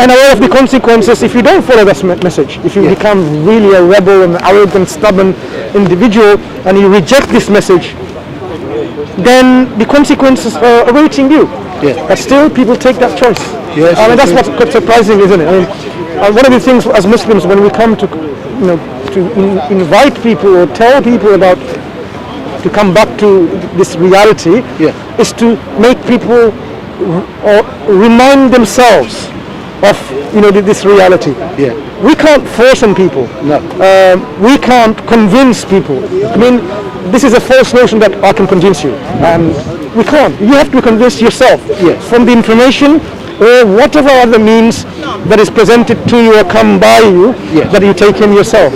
and aware of the consequences if you don't follow this message. If you become really a rebel and arrogant, stubborn individual, and you reject this message, then the consequences are awaiting you. But still, people take that choice. Yes, I mean, that's what's quite surprising, isn't it? I mean, one of the things as Muslims, when we come to, invite people or tell people about to come back to this reality, is to make people or remind themselves of this reality. We can't force on people. No. We can't convince people. I mean, this is a false notion that I can convince you, and we can't. You have to convince yourself from the information or whatever other means that is presented to you or come by you that you take in yourself.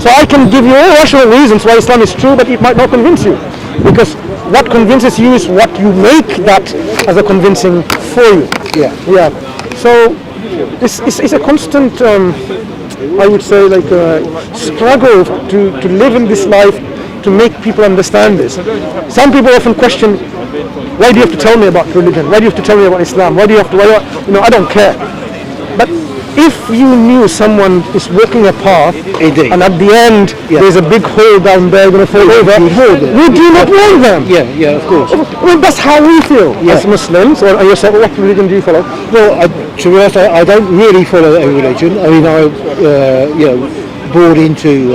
So I can give you all rational reasons why Islam is true, but it might not convince you, because what convinces you is what you make that as a convincing for you. So it's a constant, I would say, like struggle to live in this life, to make people understand this. Some people often question, why do you have to tell me about religion? Why do you have to tell me about Islam? Why do you have to, I don't care. But if you knew someone is walking a path, and at the end there's a big hole down there going to fall over, would you not want them? Yeah, of course. Well, that's how we feel as Muslims. Or yourself, what religion do you follow? Well, to be honest, I don't really follow a religion. I mean, I bought into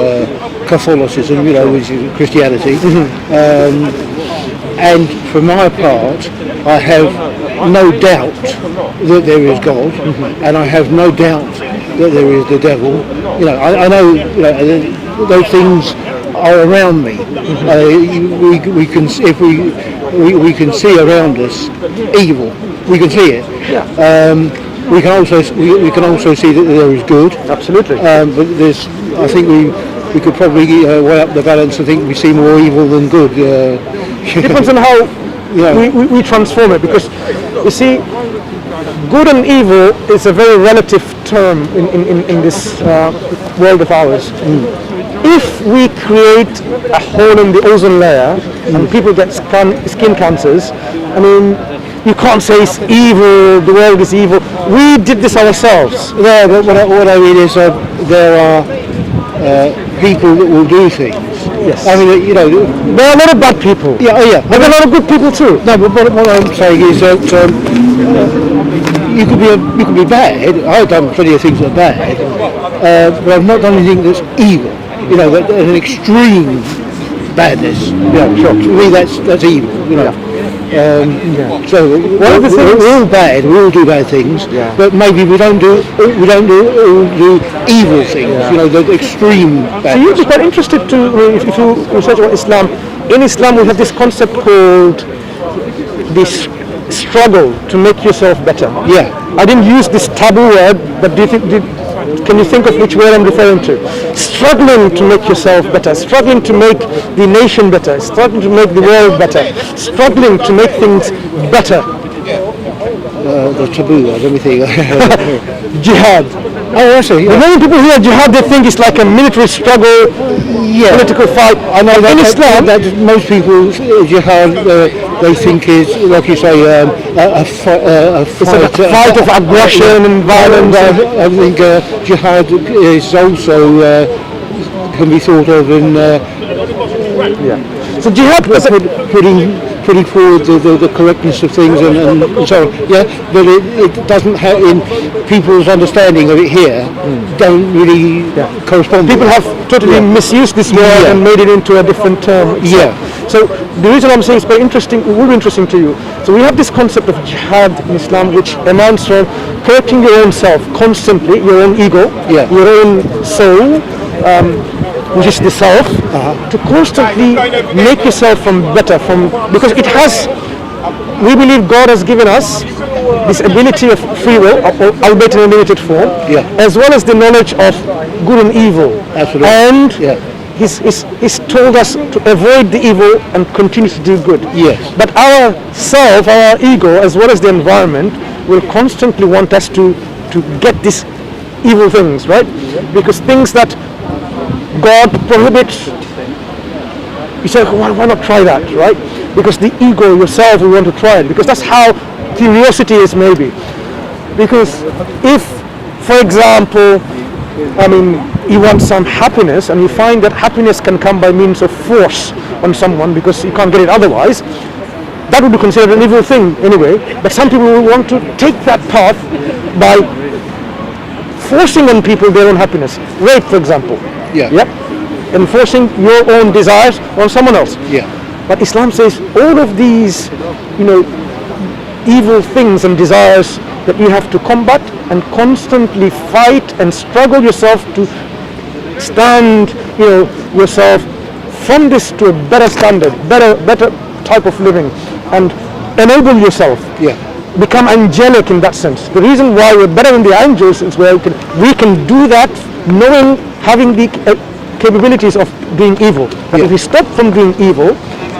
Catholicism, which is Christianity. And for my part, I have no doubt that there is God, and I have no doubt that there is the devil. I know those things are around me. We can, if we can see around us evil. We can see it. We can also see that there is good. Absolutely. But I think we could probably weigh up the balance. I think we see more evil than good. Depends on how we transform it, because you see, good and evil is a very relative term in this world of ours. If we create a hole in the ozone layer and people get skin cancers, I mean, you can't say it's evil, the world is evil. We did this ourselves. Yeah, but what I mean is there are people that will do things. Yes. I mean, there are a lot of bad people. Yeah, but there are a lot of good people too. No, but what I'm saying is that you could be bad. I've done plenty of things that are bad, but I've not done anything that's evil. An extreme badness. Sure. To me, that's evil. So one of the things, we're all bad. We all do bad things, but maybe we don't do evil things. The extreme badness. So you'd be quite interested to, if you research about Islam. In Islam, we have this concept called this struggle to make yourself better. I didn't use this taboo word, but can you think of which word I'm referring to? Struggling to make yourself better, struggling to make the nation better, struggling to make the world better, struggling to make things better. The taboo word, let me think. Jihad. Oh, I see. The moment people hear jihad, they think it's like a military struggle, political fight. I know that in Islam, that most people jihad they think is, like you say, a fight of aggression and violence. I think jihad is also can be thought of in So jihad was putting forward the correctness of things and so on. But it doesn't have, in people's understanding of it here, don't really correspond. People have totally misused this word and made it into a different term. So the reason I'm saying it's very interesting, it will be interesting to you. So we have this concept of jihad in Islam, which amounts from correcting your own self constantly, your own ego, your own soul, which is the self, to constantly make yourself because it has, we believe God has given us this ability of free will, albeit in a limited form, as well as the knowledge of good and evil. Absolutely. And He's told us to avoid the evil and continue to do good. But our self, our ego, as well as the environment, will constantly want us to get these evil things, right? Because things that God prohibits, you say, why not try that, right? Because the ego, yourself, will want to try it, because that's how curiosity is, maybe. Because if For example, I mean, you want some happiness, and you find that happiness can come by means of force on someone because you can't get it otherwise. That would be considered an evil thing anyway. But some people will want to take that path by forcing on people their own happiness. Rape, for example. Yeah. Yep. Enforcing your own desires on someone else. Yeah. But Islam says all of these, evil things and desires that you have to combat and constantly fight and struggle yourself to stand, yourself from this to a better standard, better type of living, and enable yourself. Yeah. Become angelic in that sense. The reason why we're better than the angels is where we can do that knowing, having the capabilities of doing evil. But if we stop from doing evil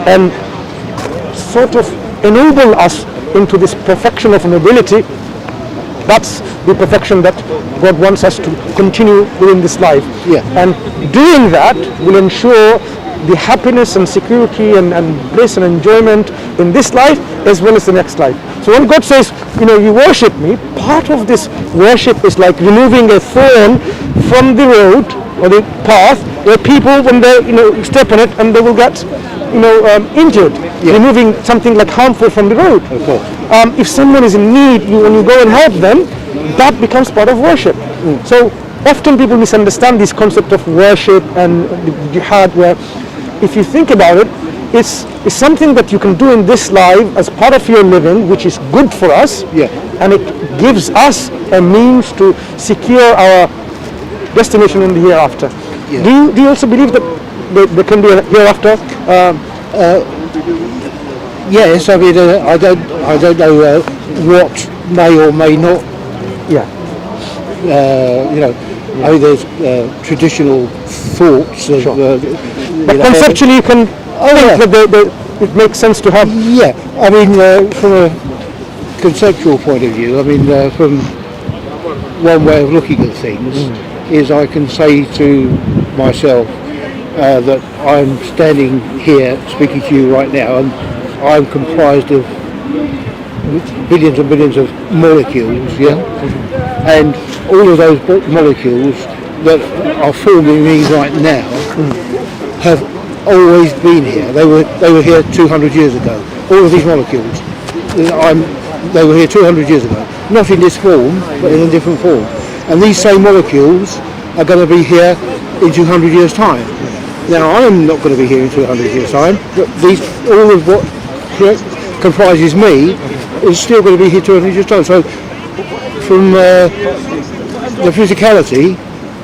and sort of enable us into this perfection of nobility, that's the perfection that God wants us to continue within this life. Yeah. And doing that will ensure the happiness and security and bliss and enjoyment in this life as well as the next life. So when God says, you worship me, part of this worship is like removing a thorn from the road or the path where people, when they step on it, and they will get injured. Yeah. Removing something like harmful from the road. Of course. If someone is in need, when you go and help them, that becomes part of worship. So often people misunderstand this concept of worship and the jihad, where if you think about it, it's something that you can do in this life as part of your living, which is good for us, Yeah. and it gives us a means to secure our destination in the hereafter. Yeah. Do you also believe that there can be a hereafter? Yes, I mean, I don't know what may or may not. Yeah. I mean, there's traditional thoughts of. Sure. But conceptually, you can think that it makes sense to have. Yeah, I mean, from a conceptual point of view, I mean, from one way of looking at things, is I can say to myself that I'm standing here speaking to you right now, and I'm comprised of billions and billions of molecules, yeah? And all of those molecules that are forming me right now have always been here. They were here 200 years ago. All of these molecules, they were here 200 years ago. Not in this form, but in a different form. And these same molecules are going to be here in 200 years' time. Now, I'm not going to be here in 200 years' time, but all of what comprises me is still going to be here 200 years' time. So, from the physicality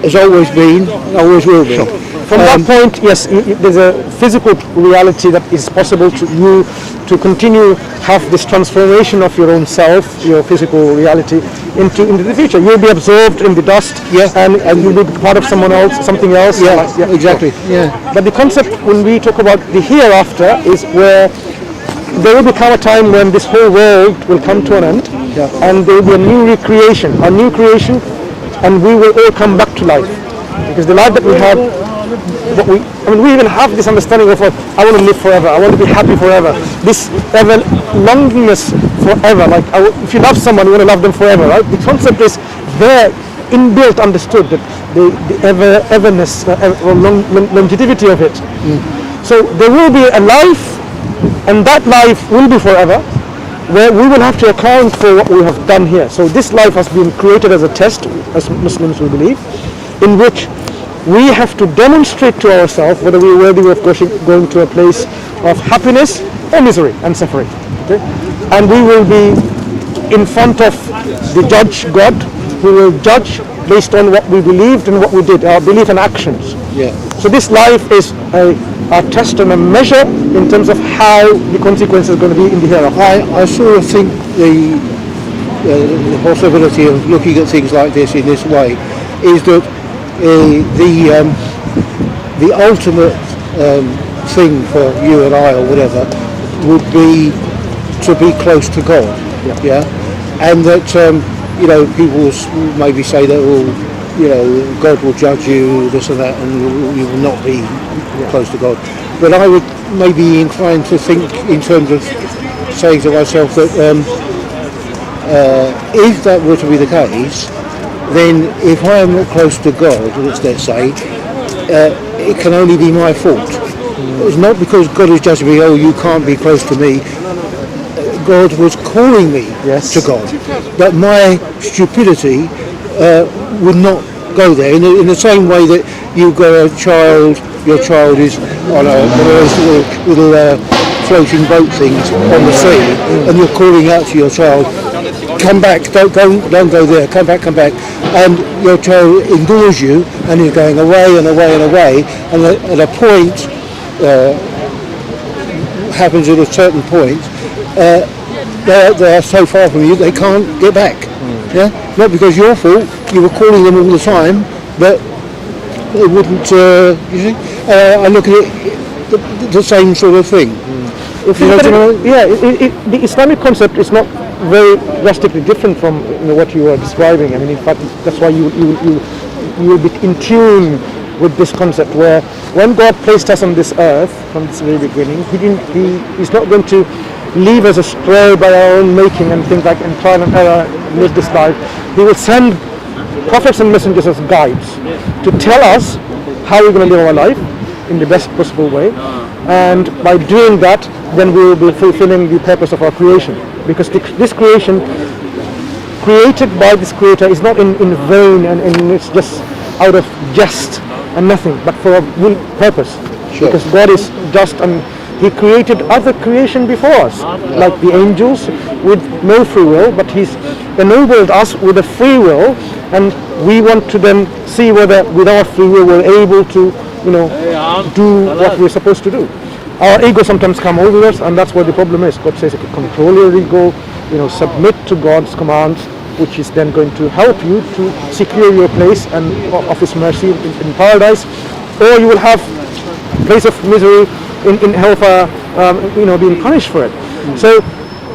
has always been, always will be. Sure. From that point, yes, there's a physical reality that is possible to you to continue have this transformation of your own self, your physical reality, into the future. You'll be absorbed in the dust, yeah, and you'll be part of someone else, something else. Yeah, exactly. Yeah. But the concept when we talk about the hereafter is where there will become a time when this whole world will come to an end, and there will be a new creation, and we will all come back to life. Because the life that we have, we even have this understanding of, I want to live forever, I want to be happy forever. This ever longingness forever, like if you love someone, you want to love them forever, right? The concept is there, inbuilt, understood, that the everness or longevity of it. So there will be a life, and that life will be forever, where we will have to account for what we have done here. So this life has been created as a test, as Muslims will believe, in which we have to demonstrate to ourselves whether we are worthy of going to a place of happiness or misery and suffering. Okay? And we will be in front of the judge God, who will judge based on what we believed and what we did, our belief and actions. Yeah. So this life is a test and a measure in terms of how the consequences are going to be in the hereafter. I sort of think the possibility of looking at things like this in this way is that the ultimate thing for you and I or whatever would be to be close to God, yeah? And that people will maybe say that, God will judge you, this and that, and you will not be close to God. But I would maybe inclined to think in terms of saying to myself that if that were to be the case, then if I am not close to God, let's say, it can only be my fault. It's not because God is judging me, oh, you can't be close to me. God was calling me to God. But my stupidity would not go there. In the same way that you've got a child, your child is on one of those little floating boat things on the sea, and you're calling out to your child, come back, don't go there, come back, and your child ignores you and is going away and away and away, and at a point, happens at a certain point, they are so far from you they can't get back. Yeah, not because your fault, you were calling them all the time, but they wouldn't, you see, I look at it the same sort of thing. The Islamic concept is not very drastically different from what you are describing. I mean, in fact, that's why you will be in tune with this concept, where when God placed us on this earth from this very beginning, He's not going to leave us astray by our own making and things like and trial and error, live this life. He will send prophets and messengers as guides to tell us how we're going to live our life in the best possible way, and by doing that, then we will be fulfilling the purpose of our creation. Because this creation, created by this Creator, is not in vain and it's just out of jest and nothing, but for a real purpose. Sure. Because God is just, and He created other creation before us, like the angels with no free will, but He's enabled us with a free will, and we want to then see whether with our free will we're able to, do what we're supposed to do. Our ego sometimes come over us, and that's where the problem is. God says, control your ego, submit to God's commands, which is then going to help you to secure your place and of His mercy in paradise, or you will have a place of misery in hellfire, being punished for it. So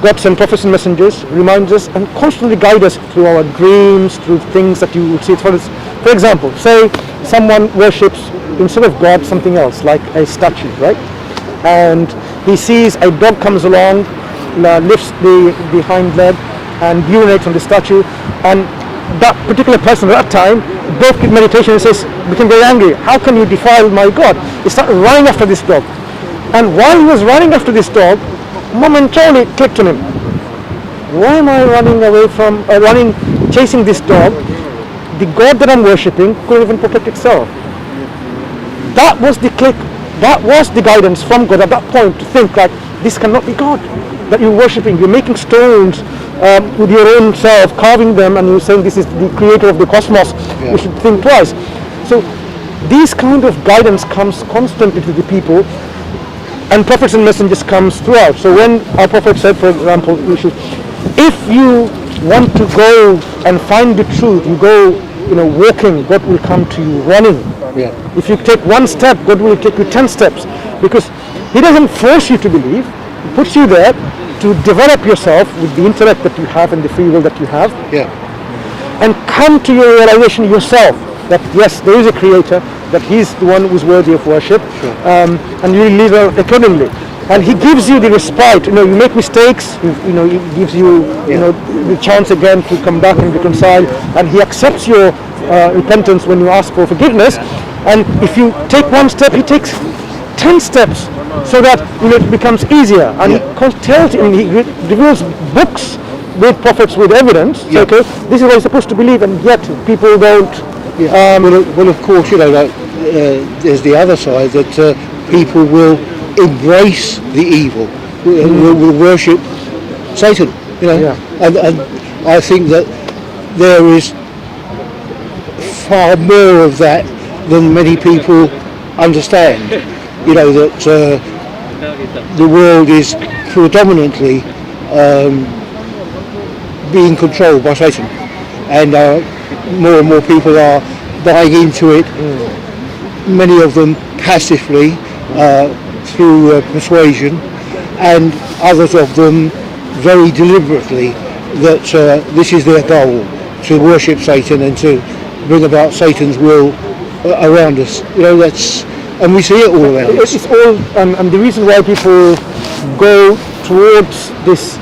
God sent prophets and messengers, reminds us and constantly guide us through our dreams, through things that you would see. For example, say someone worships instead of God something else, like a statue, right? And he sees a dog comes along, lifts the hind leg and urinates on the statue, and that particular person at that time broke in meditation and became very angry. How can you defile my God? He started running after this dog. And while he was running after this dog, momentarily it clicked on him. Why am I running away from, chasing this dog? The God that I'm worshipping couldn't even protect itself. That was the click. That was the guidance from God at that point to think like, this cannot be God that you're worshipping. You're making stones with your own self, carving them, and you're saying this is the creator of the cosmos. Yeah. You should think twice. So this kind of guidance comes constantly to the people, and prophets and messengers comes throughout. So when our prophet said, for example, if you want to go and find the truth, you go, walking, God will come to you running. Yeah. If you take one step, God will take you 10 steps, because He doesn't force you to believe. He puts you there to develop yourself with the intellect that you have and the free will that you have, and come to your realization yourself that yes, there is a Creator, that He's the one who's worthy of worship, and you live accordingly. And He gives you the respite. You make mistakes. He gives you, the chance again to come back and reconcile. And He accepts your repentance when you ask for forgiveness. And if you take one step, He takes 10 steps, so that it becomes easier. And He tells you, and He reveals books with prophets with evidence. So, okay, this is what you're supposed to believe, and yet people don't. Well, of course, there's the other side that people will embrace the evil, will worship Satan, and I think that there is far more of that than many people understand. That the world is predominantly being controlled by Satan, and more and more people are buying into it, many of them passively, through persuasion, and others of them very deliberately, that this is their goal, to worship Satan and to bring about Satan's will around us. And we see it all around us. It's all, and the reason why people go towards this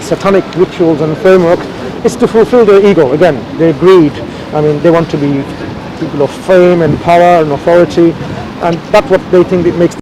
satanic rituals and framework It's to fulfill their ego, again, their greed. I mean, they want to be people of fame and power and authority, and that's what they think it makes